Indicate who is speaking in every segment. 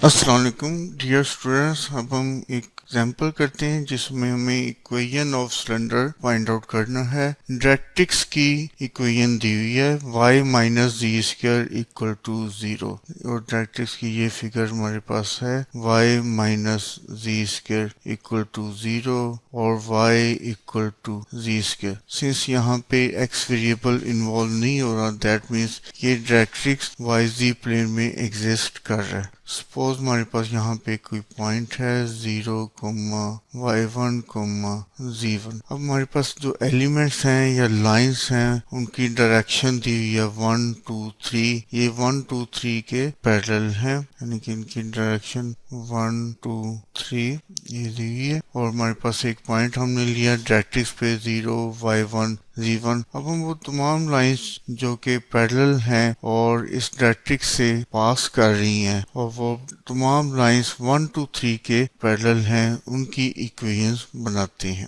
Speaker 1: السلام علیکم dear students, اب ہم ایک ایگزامپل کرتے ہیں جس میں ہمیں equation of cylinder find out کرنا ہے۔ ڈائریکٹرکس کی ایکویژن دی ہوئی ہے y minus z square equal to 0، اور ڈائریکٹرکس کی یہ فگر ہمارے پاس ہے y minus z square equal to 0 اور y equal to z square. Since یہاں پہ x ویریبل انوالو نہیں ہو رہا، دیٹ مینس یہ ڈائریکٹرکس وائی زی پلین میں ایگزسٹ کر رہا ہے۔ سپوز ہمارے پاس یہاں پہ کوئی پوائنٹ ہے 0, y1, z1۔ اب ہمارے پاس جو ایلیمنٹس ہیں یا لائنس ہیں ان کی ڈائریکشن دی ہوئی ہے 1 2 3۔ یہ 1 2 3 کے پیرلل ہیں، یعنی کہ ان کی ڈائریکشن 1 2 3 یہ دی ہوئی ہے، اور ہمارے پاس ایک پوائنٹ ہم نے لیا ڈائریکٹرکس پہ 0, y1, z1۔ اب ہم وہ تمام لائنس جو کہ پیرلل ہیں اور اس ڈائریکٹرکس سے پاس کر رہی ہیں، اور وہ تمام لائنس 1 2 3 کے پیرلل ہیں، ان کی ایکویژنز بناتے ہیں۔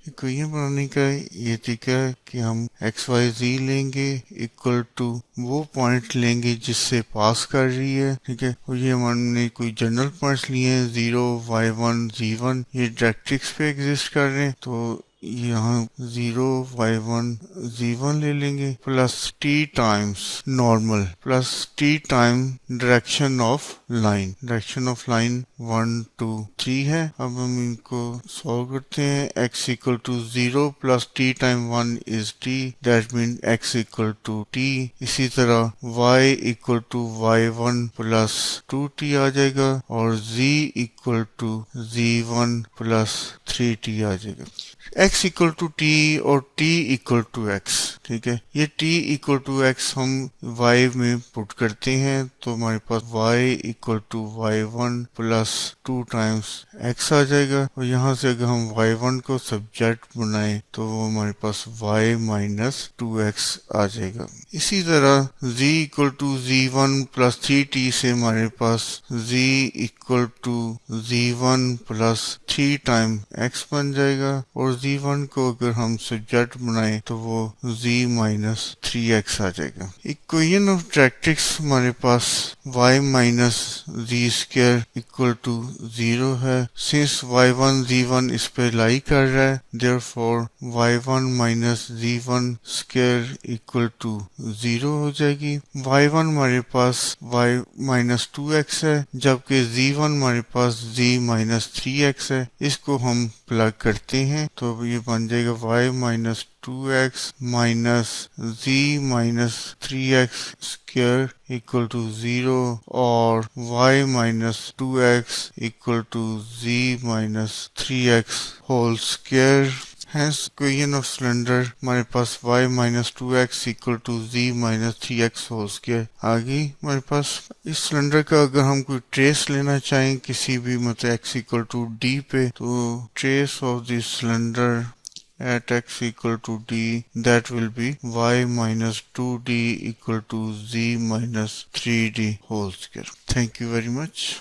Speaker 1: ایکویژن بنانے کا یہ طریقہ ہے کہ ہم ایکس وائی زی لیں گے اکول ٹو وہ پوائنٹ لیں گے جس سے پاس کر رہی ہے، ٹھیک ہے، اور یہ ہم نے کوئی جنرل پوائنٹس لیے ہیں 0, y1, z1، یہ ڈائریکٹرکس پہ ایگزسٹ کر رہے ہیں، تو یہاں 0, y1, z1 لے لیں گے plus t Times normal plus t time direction of line. Direction of line 1 2 3 ہے۔ اب ہم ان کو سالو کرتے ہیں۔ x equal to 0 plus t time 1 is t، that means x equal to t۔ اسی طرح y equal to y1 plus 2t آ جائے گا، اور z equal to z1 plus 3t آ جائے گا۔ x equal to t اور t equal to x، ٹھیک ہے، یہ t equal to x ہم y میں پٹ کرتے ہیں تو ہمارے پاس y equal to y1 plus 2 times x آ جائے گا، اور یہاں سے اگر ہم y1 کو سبجیکٹ بنائیں تو وہ ہمارے پاس y minus 2x آ جائے گا۔ اسی طرح z equal to z1 plus 3t سے ہمارے پاس z equal to z1 plus 3 time x بن جائے گا، اور z1 کو اگر ہم سبجیکٹ بنائیں تو وہ z minus 3x آ جائے گا۔ ایکویژن آف ڈائریکٹرکس ہمارے پاس y minus z square equal to 0 ہے۔ سنس y1 z1 اس پہ لائی کر رہا ہے، therefore y1 minus z1 square equal to 0 ہو جائے گی۔ y1 ہمارے پاس y minus 2x ہے، جبکہ z1 ہمارے پاس z minus 3x ہے۔ اس کو ہم پلگ کرتے ہیں تو یہ بن جائے گا y minus 2x minus z minus 3x square equal to 0 اور y minus 2x equal to z minus 3x whole square۔ Hence equation of cylinder ہمارے پاس y minus 2x equal to z minus 3x whole square آ گئی ہمارے پاس۔ اس cylinder کا اگر ہم کوئی trace لینا چاہیں کسی بھی مطلب x equal to d پہ، تو trace of the cylinder at x equal to d that will be y minus 2d equal to z minus 3d whole square۔ Thank you very much.